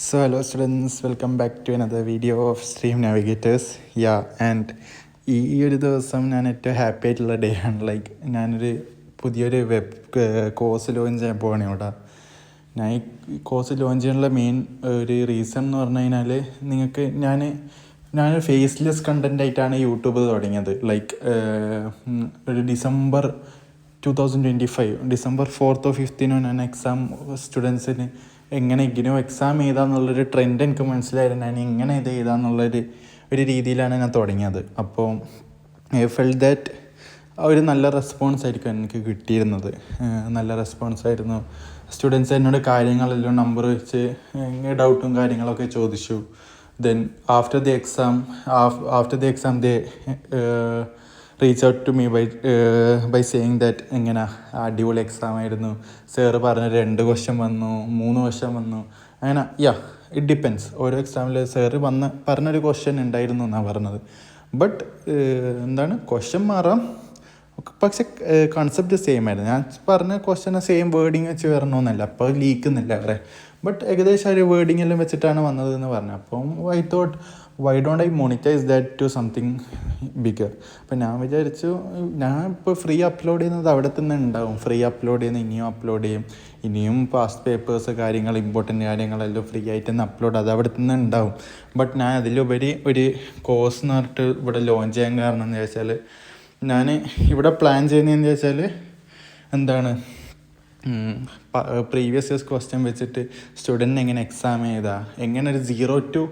So hello students, welcome back to another video of Stream Navigators. And ഈ ഒരു ദിവസം ഞാൻ ഏറ്റവും ഹാപ്പി ആയിട്ടുള്ള ഡേ ആണ്. ഞാനൊരു പുതിയൊരു വെബ് കോഴ്സ് ലോഞ്ച് ചെയ്യാൻ പോവാണ് ഇവിടെ. ഞാൻ ഈ കോഴ്സ് ലോഞ്ച് ചെയ്യാനുള്ള മെയിൻ ഒരു റീസൺ എന്ന് പറഞ്ഞു കഴിഞ്ഞാൽ ഞാൻ ഫേസ്ലെസ് കണ്ടൻ്റ് ആയിട്ടാണ് യൂട്യൂബ് തുടങ്ങിയത്. ഒരു December 2025 December 4th or 5th ഞാൻ എക്സാം സ്റ്റുഡൻസിന് എങ്ങനെ ഇഗ്നോ എക്സാം ചെയ്താന്നുള്ളൊരു ട്രെൻഡ് എനിക്ക് മനസ്സിലായിരുന്നു. ഞാൻ ഇങ്ങനെ ഇത് ചെയ്താന്നുള്ളൊരു രീതിയിലാണ് ഞാൻ തുടങ്ങിയത്. അപ്പോൾ ഐ ഫെൽ ദാറ്റ് ഒരു നല്ല റെസ്പോൺസ് ആയിരിക്കും എനിക്ക് കിട്ടിയിരുന്നത്. നല്ല റെസ്പോൺസായിരുന്നു. സ്റ്റുഡൻസ് എന്നോട് കാര്യങ്ങളെല്ലാം നമ്പർ വെച്ച് ഡൗട്ടും കാര്യങ്ങളൊക്കെ ചോദിച്ചു. Then after the exam they reach out to me by saying that ഇങ്ങനെ അടിപൊളി എക്സാം ആയിരുന്നു, സാറ് പറഞ്ഞ 2 ക്വസ്റ്റ്യൻ വന്നു, 3 ക്വസ്റ്റ്യൻ വന്നു, അങ്ങനെ ഇറ്റ് ഡിപ്പെൻസ്. ഓരോ എക്സാമിൽ സാറ് പറഞ്ഞൊരു ക്വസ്റ്റ്യൻ ഉണ്ടായിരുന്നു എന്നാണ് പറഞ്ഞത്. ബട്ട് ക്വസ്റ്റ്യൻ മാറാം, പക്ഷെ കൺസെപ്റ്റ് സെയിം ആയിരുന്നു. ഞാൻ പറഞ്ഞ ക്വസ്റ്റ്യൻ സെയിം വേർഡിങ് വെച്ച് വരണമെന്നല്ല, അപ്പോൾ ലീക്കുന്നില്ല അവരെ. ബട്ട് ഏകദേശം ഒരു വേർഡിങ് എല്ലാം വെച്ചിട്ടാണ് വന്നതെന്ന് പറഞ്ഞു. അപ്പം I thought why don't I monetize that to something bigger. അപ്പം ഞാൻ വിചാരിച്ചു, ഞാൻ ഇപ്പോൾ ഫ്രീ അപ്ലോഡ് ചെയ്യുന്നത് അവിടെ തന്നെ ഉണ്ടാവും. ഫ്രീ അപ്ലോഡ് ചെയ്യുന്ന ഇനിയും അപ്ലോഡ് ചെയ്യും. ഇനിയും പാസ്റ്റ് പേപ്പേഴ്സ് കാര്യങ്ങൾ ഇമ്പോർട്ടൻ്റ് കാര്യങ്ങളെല്ലാം ഫ്രീ ആയിട്ട് തന്നെ അപ്ലോഡ് അത് അവിടെ തന്നെ ഉണ്ടാവും. ബട്ട് ഞാൻ അതിലുപരി ഒരു കോഴ്സ് എന്ന് പറഞ്ഞിട്ട് ഇവിടെ ലോഞ്ച് ചെയ്യാൻ കാരണം എന്ന് വെച്ചാൽ, ഞാൻ ഇവിടെ പ്ലാൻ ചെയ്യുന്നതെന്ന് വെച്ചാൽ പ്രീവിയസ് ഇയേഴ്സ് ക്വസ്റ്റ്യൻ വെച്ചിട്ട് സ്റ്റുഡൻറ്റിന് എങ്ങനെ എക്സാം ചെയ്താൽ, എങ്ങനെ ഒരു 0 to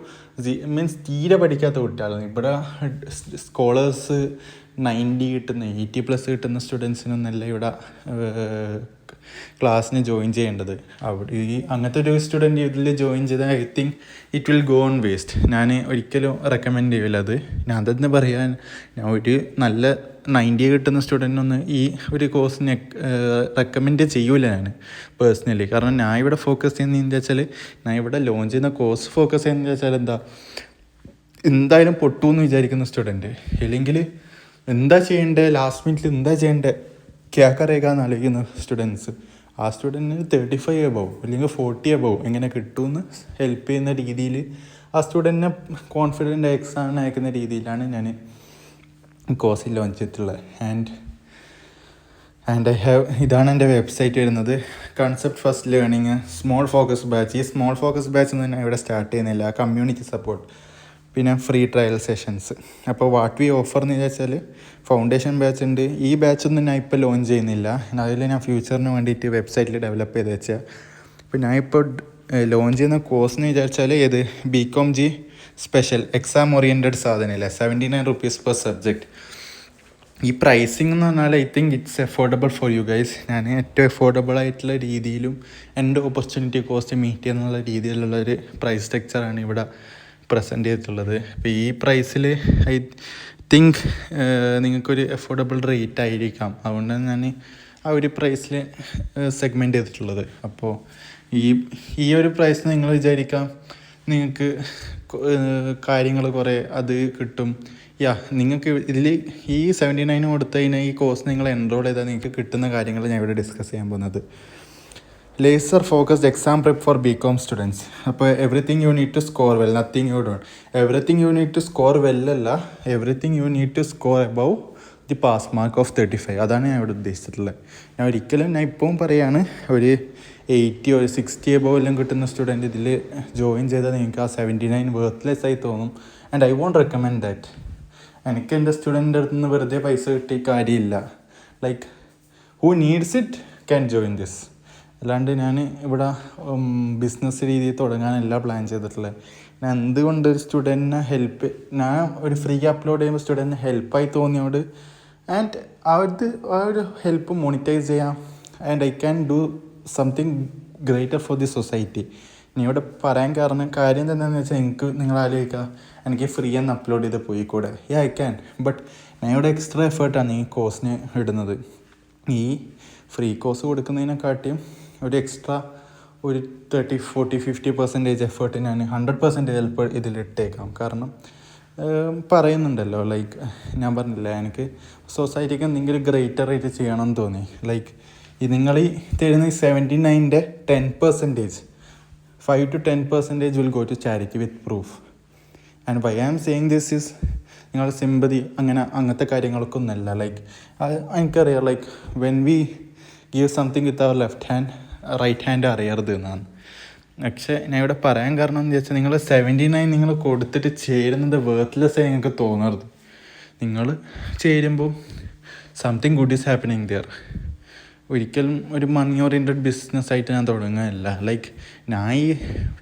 മീൻസ് തീരെ പഠിക്കാത്ത കുട്ടികളാണ് ഇവിടെ സ്കോളേഴ്സ് 90 കിട്ടുന്ന 80+ കിട്ടുന്ന സ്റ്റുഡൻസിനൊന്നല്ല ഇവിടെ ക്ലാസ്സിന് ജോയിൻ ചെയ്യേണ്ടത്. അങ്ങനത്തെ ഒരു സ്റ്റുഡൻറ്റ് ഇതിൽ ജോയിൻ ചെയ്താൽ I think it will go on waste. ഞാൻ ഒരിക്കലും റെക്കമെൻഡ് ചെയ്യില്ല അത്. ഞാൻ തന്നെ പറയാൻ, ഞാൻ ഒരു നല്ല 90 കിട്ടുന്ന സ്റ്റുഡൻറ്റിനൊന്ന് ഈ ഒരു കോഴ്സിന് റെക്കമെൻഡ് ചെയ്യൂല ഞാൻ പേഴ്സണലി. കാരണം ഞാൻ ഇവിടെ ഫോക്കസ് ചെയ്യുന്നതെന്ന് വെച്ചാൽ, ഞാൻ ഇവിടെ ലോഞ്ച് ചെയ്യുന്ന കോഴ്സ് ഫോക്കസ് ചെയ്യുന്നതെന്ന് വെച്ചാൽ എന്തായാലും പൊട്ടുമെന്ന് വിചാരിക്കുന്ന സ്റ്റുഡൻറ്റ്, അല്ലെങ്കിൽ എന്താ ചെയ്യേണ്ടത്, ലാസ്റ്റ് മിനിറ്റിൽ എന്താ ചെയ്യേണ്ടത് കേൾക്കറിയാന്ന് ആലോചിക്കുന്ന സ്റ്റുഡൻസ്, ആ സ്റ്റുഡൻറ്റിന് 35 above അല്ലെങ്കിൽ 40 above എങ്ങനെ കിട്ടുമെന്ന് ഹെൽപ്പ് ചെയ്യുന്ന രീതിയിൽ ആ സ്റ്റുഡൻറ്റിനെ കോൺഫിഡൻ്റ് എക്സാമിന് അയക്കുന്ന രീതിയിലാണ് ഞാൻ കോഴ്സ് ലോഞ്ച് ചെയ്തിട്ടുള്ളത്. ആൻഡ് ഇതാണ് എൻ്റെ വെബ്സൈറ്റ് വരുന്നത്, concept first learning small focus batch. ഈ സ്മോൾ ഫോക്കസ് ബാച്ച് ഒന്നും ഞാൻ ഇവിടെ സ്റ്റാർട്ട് ചെയ്യുന്നില്ല. കമ്മ്യൂണിറ്റി സപ്പോർട്ട്, പിന്നെ ഫ്രീ ട്രയൽ സെഷൻസ്. അപ്പോൾ വാട്ട് വി ഓഫർ എന്ന് വെച്ചാൽ, ഫൗണ്ടേഷൻ ബാച്ച് ഉണ്ട്. ഈ ബാച്ചൊന്നും ഞാൻ ഇപ്പോൾ ലോഞ്ച് ചെയ്യുന്നില്ല. അതിൽ ഞാൻ ഫ്യൂച്ചറിന് വേണ്ടിയിട്ട് വെബ്സൈറ്റിൽ ഡെവലപ്പ് ചെയ്ത് വെച്ചാൽ. ഇപ്പോൾ ഞാനിപ്പോൾ ലോഞ്ച് ചെയ്യുന്ന കോഴ്സ് എന്ന് വിചാരിച്ചാൽ BCom G special exam oriented സാധനമില്ല, 79 rupees per സബ്ജക്റ്റ്. ഈ പ്രൈസിങ് എന്ന് പറഞ്ഞാൽ I think it's affordable for you guys. ഞാൻ ഏറ്റവും എഫോർഡബിൾ ആയിട്ടുള്ള രീതിയിലും എൻ്റെ ഓപ്പർച്യൂണിറ്റി കോസ്റ്റ് മീറ്റ് ചെയ്യുന്നുള്ള രീതിയിലുള്ളൊരു പ്രൈസ് സ്ട്രക്ചറാണ് ഇവിടെ പ്രസൻറ്റ് ചെയ്തിട്ടുള്ളത്. അപ്പോൾ ഈ പ്രൈസിൽ ഐ തിങ്ക് നിങ്ങൾക്കൊരു എഫോർഡബിൾ റേറ്റ് ആയിരിക്കാം. അതുകൊണ്ടാണ് ഞാൻ ആ ഒരു പ്രൈസിൽ സെഗ്മെൻറ്റ് ചെയ്തിട്ടുള്ളത്. അപ്പോൾ ഈ ഒരു പ്രൈസ് നിങ്ങൾ വിചാരിക്കാം നിങ്ങൾക്ക് കാര്യങ്ങൾ കുറേ അത് കിട്ടും. നിങ്ങൾക്ക് ഇതിൽ ഈ 79 കൊടുത്തു കഴിഞ്ഞാൽ ഈ കോഴ്സ് നിങ്ങൾ എൻറോൾ ചെയ്താൽ നിങ്ങൾക്ക് കിട്ടുന്ന കാര്യങ്ങൾ ഞാൻ ഇവിടെ ഡിസ്കസ് ചെയ്യാൻ പോകുന്നത്. Laser focused exam prep for BCom students. അപ്പോൾ everything you need to score well, nothing you don't. Everything you need to score വെല്ലല്ല, everything you need to score above the pass mark of 35. അതാണ് ഞാൻ ഇവിടെ ഉദ്ദേശിച്ചിട്ടുള്ളത്. ഞാൻ ഇപ്പം പറയാണ്, ഒരു 80 or 60 above എല്ലാം കിട്ടുന്ന സ്റ്റുഡൻറ്റ് ഇതിൽ ജോയിൻ ചെയ്താൽ നിങ്ങൾക്ക് ആ 79 വർത്ത്ലെസ് ആയി തോന്നും. And I won't recommend that. എനിക്ക് എൻ്റെ സ്റ്റുഡൻറ്റിൻ്റെ അടുത്ത് നിന്ന് വെറുതെ പൈസ കിട്ടിയ കാര്യമില്ല. Who needs it can join this. അല്ലാണ്ട് ഞാൻ ഇവിടെ ബിസിനസ് രീതിയിൽ തുടങ്ങാനല്ല പ്ലാൻ ചെയ്തിട്ടുള്ളത്. ഞാൻ എന്തുകൊണ്ട് ഒരു സ്റ്റുഡൻറ്റിനെ ഞാൻ ഒരു ഫ്രീ അപ്ലോഡ് ചെയ്യുമ്പോൾ സ്റ്റുഡൻറ്റിന് ഹെൽപ്പായി തോന്നിയോട്, ആൻഡ് ആ ഒരു ഹെൽപ്പ് മോണിറ്റൈസ് ചെയ്യാം. And I can do something greater for the society. ഇനി ഇവിടെ പറയാൻ കാര്യം എന്താണെന്ന് വെച്ചാൽ, നിങ്ങൾ ആലോചിക്കുക, എനിക്ക് ഫ്രീ എന്ന് അപ്ലോഡ് ചെയ്ത് പോയിക്കൂടെ? I can. ബട്ട് ഞാൻ ഇവിടെ എക്സ്ട്രാ എഫേർട്ടാണ് ഈ കോഴ്സിന് ഇടുന്നത്. ഈ ഫ്രീ കോഴ്സ് കൊടുക്കുന്നതിനെക്കാട്ടിയും ഒരു എക്സ്ട്രാ ഒരു 30, 40, 50% എഫേർട്ട് ഞാൻ 100% ഹെൽപ്പ് ഇതിലിട്ടേക്കാം. കാരണം പറയുന്നുണ്ടല്ലോ, ഞാൻ പറഞ്ഞില്ല, എനിക്ക് സൊസൈറ്റിക്ക് എന്തെങ്കിലും ഗ്രേറ്റർ ആയിട്ട് ചെയ്യണമെന്ന് തോന്നി. നിങ്ങൾ ഈ തരുന്ന 79ൻ്റെ 10% 5-10% will go to charity with proof. And why I am saying this is, നിങ്ങൾ സിമ്പതി അങ്ങനത്തെ കാര്യങ്ങൾക്കൊന്നുമല്ല. ലൈക്ക് എനിക്കറിയാം, like when we give something with our left hand, right hand അറിയരുത് എന്നാണ്. പക്ഷേ ഞാൻ ഇവിടെ പറയാൻ കാരണം എന്ന് വെച്ചാൽ, നിങ്ങൾ 79 നിങ്ങൾ കൊടുത്തിട്ട് ചേരുന്നത് വേർത്ത്ലെസ് ആയി നിങ്ങൾക്ക് തോന്നരുത്. നിങ്ങൾ ചേരുമ്പോൾ something good is happening there. ഒരിക്കലും ഒരു മണി ഓറിയൻറ്റഡ് ബിസിനസ്സായിട്ട് ഞാൻ തുടങ്ങുകയല്ല. ലൈക്ക് ഞാൻ ഈ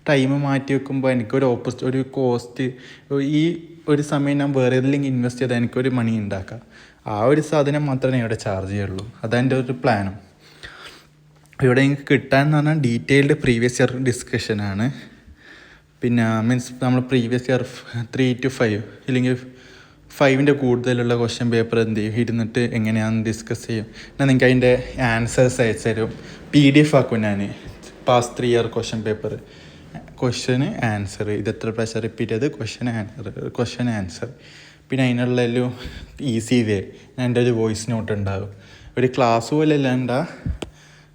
ടൈം മാറ്റി വെക്കുമ്പോൾ എനിക്കൊരു ഒരു കോസ്റ്റ്, ഈ ഒരു സമയം ഞാൻ വേറെ ഏതെങ്കിലും ഇൻവെസ്റ്റ് ചെയ്താൽ എനിക്കൊരു മണി ഉണ്ടാക്കാം. ആ ഒരു സാധനം മാത്രമേ ഇവിടെ ചാർജ് ചെയ്യുള്ളൂ. അതെൻ്റെ ഒരു പ്ലാനും. ഇവിടെ എനിക്ക് കിട്ടാമെന്ന് പറഞ്ഞാൽ ഡീറ്റെയിൽഡ് പ്രീവിയസ് ഇയർ ഡിസ്കഷനാണ്. പിന്നെ മീൻസ് നമ്മൾ പ്രീവിയസ് ഇയർ 3 to 5 ഇല്ലെങ്കിൽ 5ൻ്റെ കൂടുതലുള്ള ക്വസ്റ്റ്യൻ പേപ്പർ എന്ത് ചെയ്യും, ഇരുന്നിട്ട് എങ്ങനെയാണെന്ന് ഡിസ്കസ് ചെയ്യും. ഞാൻ നിങ്ങൾക്ക് അതിൻ്റെ ആൻസേഴ്സ് അയച്ചു തരും. PDF ആക്കും ഞാൻ. Past 3 year question paper, question answer, ഇത് എത്ര പ്രാവശ്യം റിപ്പീറ്റ് ചെയ്ത് ക്വസ്റ്റ്യൻ ആൻസർ. പിന്നെ അതിനുള്ള എല്ലാം ഈസി വേ. എൻ്റെ ഒരു വോയിസ് നോട്ട് ഉണ്ടാകും. ഒരു ക്ലാസ് പോലെ അല്ലാണ്ട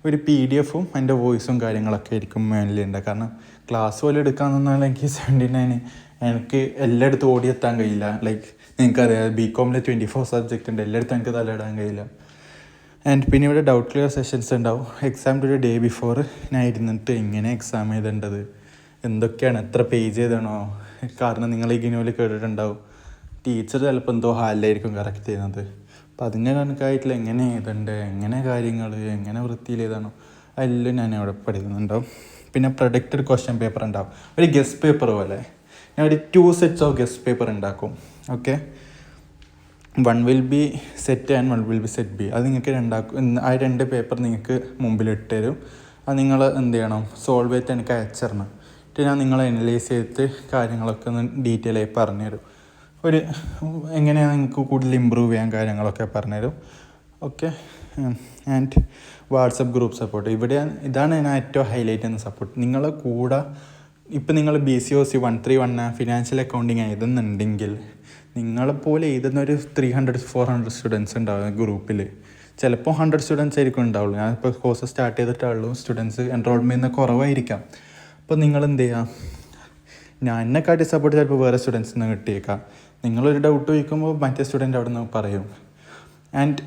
ഒരു PDF-ഉം എൻ്റെ വോയിസും കാര്യങ്ങളൊക്കെ ആയിരിക്കും മേനിൽ ഉണ്ടാകുക. കാരണം ക്ലാസ് പോലെ എടുക്കാമെന്ന് പറഞ്ഞാൽ എനിക്ക് 79 എനിക്ക് എല്ലായിടത്തും ഓടിയെത്താൻ കഴിയില്ല. ലൈക്ക് നിങ്ങൾക്കറിയാം, BCom 24 സബ്ജക്റ്റ് ഉണ്ട്, എല്ലായിടത്തും എനിക്ക് തലയിടാൻ കഴിയില്ല. ആൻഡ് പിന്നെ ഇവിടെ ഡൗട്ട് ക്ലിയർ സെഷൻസ് ഉണ്ടാവും. എക്സാമിൻ്റെ ഒരു ഡേ ബിഫോർ ഞാൻ ഇരുന്നിട്ട് എങ്ങനെ എക്സാം എഴുതേണ്ടത്, എന്തൊക്കെയാണ്, എത്ര പേജ് എഴുതണോ. കാരണം നിങ്ങൾ ഈ ഗിനോയിൽ കേട്ടിട്ടുണ്ടാവും, ടീച്ചർ ചിലപ്പോൾ എന്തോ ഹാലിലായിരിക്കും കറക്റ്റ് ചെയ്യുന്നത്. അപ്പോൾ അതിൻ്റെ കണക്കായിട്ടുള്ള എങ്ങനെ എഴുതണ്ടേ, എങ്ങനെ കാര്യങ്ങൾ, എങ്ങനെ വൃത്തിയിൽ എഴുതണോ, അതെല്ലാം ഞാൻ അവിടെ പഠിക്കുന്നുണ്ടാവും. പിന്നെ പ്രൊഡക്റ്റഡ് ക്വസ്റ്റ്യൻ പേപ്പർ ഉണ്ടാവും, ഒരു ഗസ്റ്റ് പേപ്പർ പോലെ. ഞാൻ ഒരു 2 sets ഓഫ് ഗസ്റ്റ് പേപ്പർ ഉണ്ടാക്കും. Okay, 1 will be set A and 1 will be set B. അത് നിങ്ങൾക്ക് ആ 2 പേപ്പർ നിങ്ങൾക്ക് മുമ്പിൽ ഇട്ട് തരും. അത് നിങ്ങൾ എന്ത് ചെയ്യണം, സോൾവ് ചെയ്തിട്ട് എനിക്ക് അയച്ചിരണം. എന്നിട്ട് ഞാൻ നിങ്ങളെ അനലൈസ് ചെയ്തിട്ട് കാര്യങ്ങളൊക്കെ ഒന്ന് ഡീറ്റെയിൽ ആയി പറഞ്ഞുതരും. ഒരു എങ്ങനെയാണ് നിങ്ങൾക്ക് കൂടുതൽ ഇമ്പ്രൂവ് ചെയ്യാൻ കാര്യങ്ങളൊക്കെ പറഞ്ഞുതരും. Okay, and WhatsApp group support. ഇതാണ് ഞാൻ ഏറ്റവും ഹൈലൈറ്റ് ചെയ്യുന്ന സപ്പോർട്ട്. നിങ്ങളെ കൂടെ ഇപ്പം നിങ്ങൾ BCOC 131 ഫിനാൻഷ്യൽ അക്കൗണ്ടിങ് എഴുതുന്നുണ്ടെങ്കിൽ, നിങ്ങളെപ്പോലെ എഴുതുന്ന ഒരു 300-400 സ്റ്റുഡൻസ് ഉണ്ടാവും ഗ്രൂപ്പിൽ. ചിലപ്പോൾ 100 സ്റ്റുഡൻസ് ആയിരിക്കും ഉണ്ടാവുള്ളൂ. ഞാനിപ്പോൾ കോഴ്സ് സ്റ്റാർട്ട് ചെയ്തിട്ടുള്ളൂ, സ്റ്റുഡൻസ് എൻറോൾമെൻറ്റ് കുറവായിരിക്കാം. അപ്പോൾ നിങ്ങൾ എന്ത് ചെയ്യുക, ഞാൻ എന്നെക്കാട്ടി സപ്പോർട്ട് ചിലപ്പോൾ വേറെ സ്റ്റുഡൻസിൽ നിന്ന് കിട്ടിയേക്കാം. നിങ്ങളൊരു ഡൗട്ട് ചോദിക്കുമ്പോൾ മറ്റേ സ്റ്റുഡൻറ്റ് അവിടെ നിന്ന് പറയും. ആൻഡ്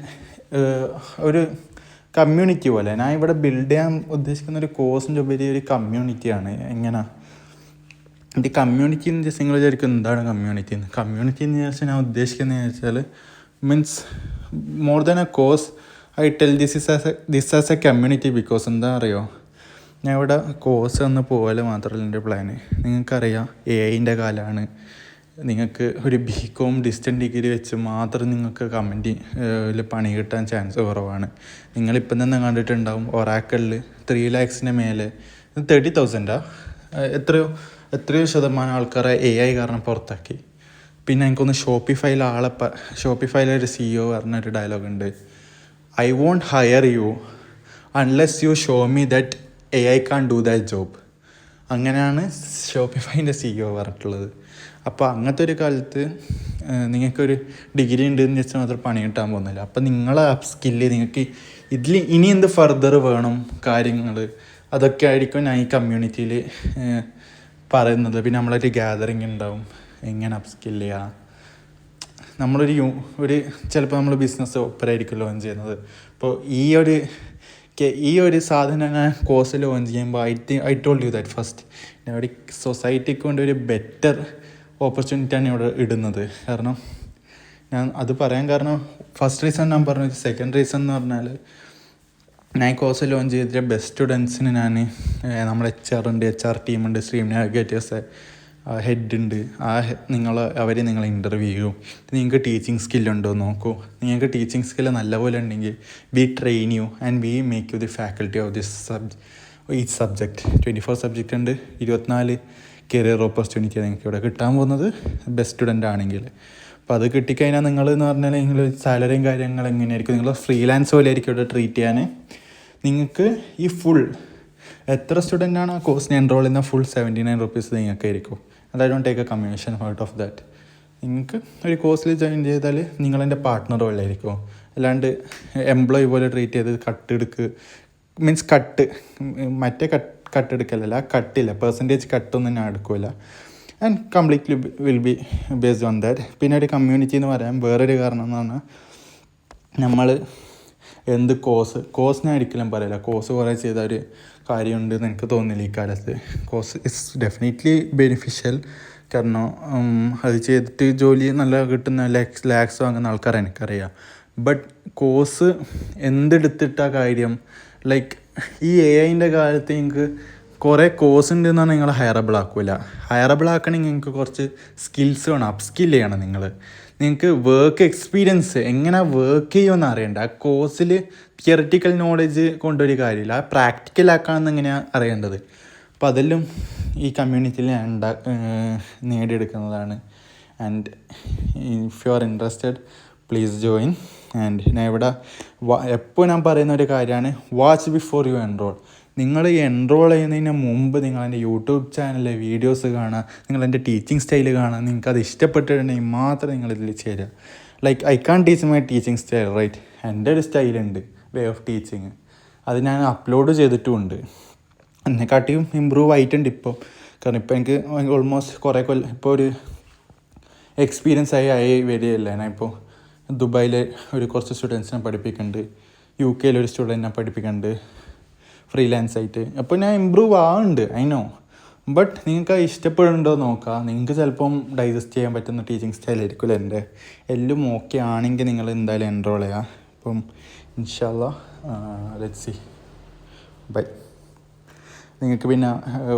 ഒരു കമ്മ്യൂണിറ്റി പോലെ ഞാൻ ഇവിടെ ബിൽഡ് ചെയ്യാൻ ഉദ്ദേശിക്കുന്ന ഒരു കോഴ്സിൻ്റെ ഉപരി ഒരു കമ്മ്യൂണിറ്റിയാണ്. എങ്ങനെ ഈ കമ്മ്യൂണിറ്റി എന്ന് വെച്ചാൽ നിങ്ങൾ വിചാരിക്കും എന്താണ് കമ്മ്യൂണിറ്റി എന്ന് വെച്ചാൽ ഞാൻ ഉദ്ദേശിക്കുന്നത് വെച്ചാൽ means more than A course. I tell this as A community because എന്താ അറിയോ, ഞാൻ ഇവിടെ കോഴ്സ് ഒന്ന് പോലെ മാത്രമല്ല എൻ്റെ പ്ലാന്. നിങ്ങൾക്കറിയാം AI-ൻ്റെ കാലമാണ്. നിങ്ങൾക്ക് ഒരു BCom ഡിസ്റ്റൻറ്റ് ഡിഗ്രി വെച്ച് മാത്രം നിങ്ങൾക്ക് കമൻറ്റിൽ പണി കിട്ടാൻ ചാൻസ് കുറവാണ്. നിങ്ങളിപ്പം തന്നെ കണ്ടിട്ടുണ്ടാവും, ഒറാക്കിളിൽ 3 lakhs മേലെ 30,000 എത്രയോ ശതമാനം ആൾക്കാരെ AI കാരണം പുറത്താക്കി. പിന്നെ എനിക്കൊന്ന് ഷോപ്പിഫൈയിലെ ഒരു CEO പറഞ്ഞൊരു ഡയലോഗ് ഉണ്ട്, I won't hire you unless you show me that AI can do that job. അങ്ങനെയാണ് ഷോപ്പിഫൈൻ്റെ CEO പറഞ്ഞിട്ടുള്ളത്. അപ്പോൾ അങ്ങനത്തെ ഒരു കാലത്ത് നിങ്ങൾക്കൊരു ഡിഗ്രി ഉണ്ടെന്ന് വെച്ചാൽ മാത്രം പണി കിട്ടാൻ പോകുന്നില്ല. അപ്പോൾ നിങ്ങളെ സ്കില്ല് നിങ്ങൾക്ക് ഇതിൽ ഇനി എന്ത് ഫർദർ വേണം കാര്യങ്ങൾ, അതൊക്കെ ആയിരിക്കും ഞാൻ ഈ കമ്മ്യൂണിറ്റിയിൽ പറയുന്നത്. പിന്നെ നമ്മളൊരു ഗ്യാതറിങ് ഉണ്ടാവും, എങ്ങനെ അപ്പ് സ്കില്ല് ചെയ്യുക. നമ്മളൊരു ചിലപ്പോൾ നമ്മൾ ബിസിനസ് ഒപ്പരായിരിക്കും ലോഞ്ച് ചെയ്യുന്നത്. അപ്പോൾ ഈ ഒരു സാധനം ഞാൻ കോഴ്സ് ലോഞ്ച് ചെയ്യുമ്പോൾ I told you that first ഞാൻ ഒരു സൊസൈറ്റിക്ക് വേണ്ടി ഒരു ബെറ്റർ ഓപ്പർച്യൂണിറ്റിയാണ് ഇവിടെ ഇടുന്നത്. കാരണം ഞാൻ അത് പറയാൻ കാരണം ഫസ്റ്റ് റീസൺ ഞാൻ പറഞ്ഞു. സെക്കൻഡ് റീസൺ എന്ന് പറഞ്ഞാൽ ഞാൻ കോഴ്സ് ലോഞ്ച് ചെയ്തിട്ട് ബെസ്റ്റ് സ്റ്റുഡൻസിന് ഞാൻ നമ്മുടെ HR ടീമുണ്ട്, സ്ട്രീം നാവിഗേറ്റേഴ്സ് ഹെഡ് ഉണ്ട്. അവർ നിങ്ങളെ ഇൻ്റർവ്യൂ ചെയ്യും. നിങ്ങൾക്ക് ടീച്ചിങ് സ്കില്ലുണ്ടോ നോക്കൂ. നിങ്ങൾക്ക് ടീച്ചിങ് സ്കില്ല് നല്ലപോലെ ഉണ്ടെങ്കിൽ we train you and we make you the faculty of each subject. 24 subject ഉണ്ട്, 24 കരിയർ ഓപ്പർച്യൂണിറ്റി നിങ്ങൾക്ക് ഇവിടെ കിട്ടാൻ പോകുന്നത് ബെസ്റ്റ് സ്റ്റുഡൻ്റ് ആണെങ്കിൽ. അപ്പോൾ അത് കിട്ടിക്കഴിഞ്ഞാൽ നിങ്ങൾ എന്ന് പറഞ്ഞാൽ നിങ്ങൾ സാലറിയും കാര്യങ്ങൾ എങ്ങനെയായിരിക്കും, നിങ്ങൾ ഫ്രീലാൻസ് പോലെ ആയിരിക്കും ഇവിടെ ട്രീറ്റ് ചെയ്യാൻ. നിങ്ങൾക്ക് ഈ ഫുൾ എത്ര സ്റ്റുഡൻ്റാണ് ആ കോഴ്സിന് എൻറോൾ ചെയ്യുന്ന ഫുൾ 79 rupees നിങ്ങൾക്കായിരിക്കും. And I don't take a commission out of that. നിങ്ങൾക്ക് ഒരു കോഴ്സിൽ ജോയിൻ ചെയ്താൽ നിങ്ങളെൻ്റെ പാർട്ട്ണർ പോലെ ആയിരിക്കും. അല്ലാണ്ട് എംപ്ലോയി പോലെ ട്രീറ്റ് ചെയ്ത് കട്ട് മറ്റേ കട്ട് എടുക്കലല്ല, കട്ടില്ല, പെർസെൻറ്റേജ് കട്ടൊന്നും ഞാൻ എടുക്കില്ല. And completely will be based on that. പിന്നെ ഒരു കമ്മ്യൂണിറ്റി എന്ന് പറയാൻ വേറൊരു കാരണം എന്ന് പറഞ്ഞാൽ നമ്മൾ എന്ത് കോഴ്സ് ഞാൻ ഒരിക്കലും പറയില്ല കോഴ്സ് കുറേ ചെയ്ത ഒരു കാര്യമുണ്ടെന്ന് എനിക്ക് തോന്നുന്നില്ല ഈ കാലത്ത്. Course is definitely beneficial. കാരണം അത് ചെയ്തിട്ട് ജോലി നല്ല കിട്ടുന്ന ലാക്സ് വാങ്ങുന്ന ആൾക്കാരെ എനിക്കറിയാം. ബട്ട് കോഴ്സ് എന്തെടുത്തിട്ടാ കാര്യം? ലൈക്ക് ഈ AI കാലത്ത് നിങ്ങൾക്ക് കുറേ കോഴ്സ് ഉണ്ടെന്ന് പറഞ്ഞാൽ നിങ്ങൾ ഹയറബിൾ ആക്കില്ല. ഹയറബിൾ ആക്കണമെങ്കിൽ നിങ്ങൾക്ക് കുറച്ച് സ്കിൽസ് വേണം, അപ്പ് സ്കിൽ ചെയ്യണം. നിങ്ങൾക്ക് വർക്ക് എക്സ്പീരിയൻസ് എങ്ങനെ വർക്ക് ചെയ്യുമെന്ന് അറിയണ്ട. ആ കോഴ്സിൽ തിയററ്റിക്കൽ നോളജ് കൊണ്ടൊരു കാര്യമില്ല, ആ പ്രാക്ടിക്കൽ ആക്കാമെന്ന് എങ്ങനെയാണ് അറിയേണ്ടത്. അപ്പോൾ അതെല്ലാം ഈ കമ്മ്യൂണിറ്റിയിൽ ഞാൻ നേടിയെടുക്കുന്നതാണ്. And if you are interested please join. And ഞാൻ ഇവിടെ എപ്പോൾ ഞാൻ പറയുന്ന ഒരു കാര്യമാണ്, വാച്ച് ബിഫോർ യു എൻറോൾ. നിങ്ങൾ എൻറോൾ ചെയ്യുന്നതിന് മുമ്പ് നിങ്ങളെൻ്റെ യൂട്യൂബ് ചാനലിലെ വീഡിയോസ് കാണുക, നിങ്ങളെൻ്റെ ടീച്ചിങ് സ്റ്റൈൽ കാണുക. നിങ്ങൾക്കത് ഇഷ്ടപ്പെട്ടിട്ടുണ്ടെങ്കിൽ മാത്രം നിങ്ങളിതിൽ ചേരുക. Like I can teach my teaching style right. എൻ്റെ ഒരു സ്റ്റൈലുണ്ട്, വേ ഓഫ് ടീച്ചിങ്. അത് ഞാൻ അപ്ലോഡ് ചെയ്തിട്ടുമുണ്ട്. എന്നെക്കാട്ടിയും ഇമ്പ്രൂവ് ആയിട്ടുണ്ട് ഇപ്പോൾ. കാരണം ഇപ്പോൾ എനിക്ക് ഓൾമോസ്റ്റ് കുറേ കൊല്ലം ഇപ്പോൾ ഒരു എക്സ്പീരിയൻസ് ആയി വരികയല്ല. ഞാൻ ഇപ്പോൾ ദുബായിൽ കുറച്ച് സ്റ്റുഡൻസിനെ പഠിപ്പിക്കുന്നുണ്ട്, UK ഒരു സ്റ്റുഡൻറ്റിനെ പഠിപ്പിക്കുന്നുണ്ട് ഫ്രീലാൻസ് ആയിട്ട്. അപ്പോൾ ഞാൻ ഇമ്പ്രൂവ് ആവുന്നുണ്ട്, ഐ നോ. ബട്ട് നിങ്ങൾക്ക് ഇഷ്ടപ്പെടുന്നുണ്ടോ നോക്കുക. നിങ്ങൾക്ക് ചിലപ്പം ഡൈജസ്റ്റ് ചെയ്യാൻ പറ്റുന്ന ടീച്ചിങ് സ്റ്റൈലായിരിക്കുമല്ലോ എൻ്റെ. എല്ലാം ഓക്കെ ആണെങ്കിൽ നിങ്ങൾ എന്തായാലും എൻറോൾ ചെയ്യുക. അപ്പം ഇൻഷാ അല്ലാഹ് ലെറ്റ്സ് സീ, ബൈ. നിങ്ങൾക്ക് പിന്നെ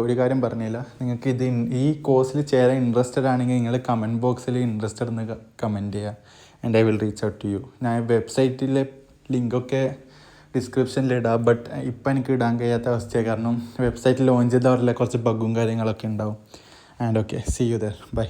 ഒരു കാര്യം പറഞ്ഞില്ല, നിങ്ങൾക്ക് ഈ കോഴ്സിൽ ചേരാൻ ഇൻട്രസ്റ്റഡ് ആണെങ്കിൽ നിങ്ങൾ കമൻറ്റ് ബോക്സിൽ ഇൻട്രസ്റ്റഡ് എന്ന് കമൻറ്റ് ചെയ്യുക. And I will reach out to you. ഞാൻ വെബ്സൈറ്റിലെ ലിങ്കൊക്കെ ഡിസ്ക്രിപ്ഷനിലിടാം. ബട്ട് ഇപ്പം എനിക്ക് ഇടാൻ കഴിയാത്ത അവസ്ഥയാണ്. കാരണം വെബ്സൈറ്റ് ലോഞ്ച് ചെയ്തവരിലെ കുറച്ച് ബഗ്ഗും കാര്യങ്ങളൊക്കെ ഉണ്ടാവും. And okay, see you there, by.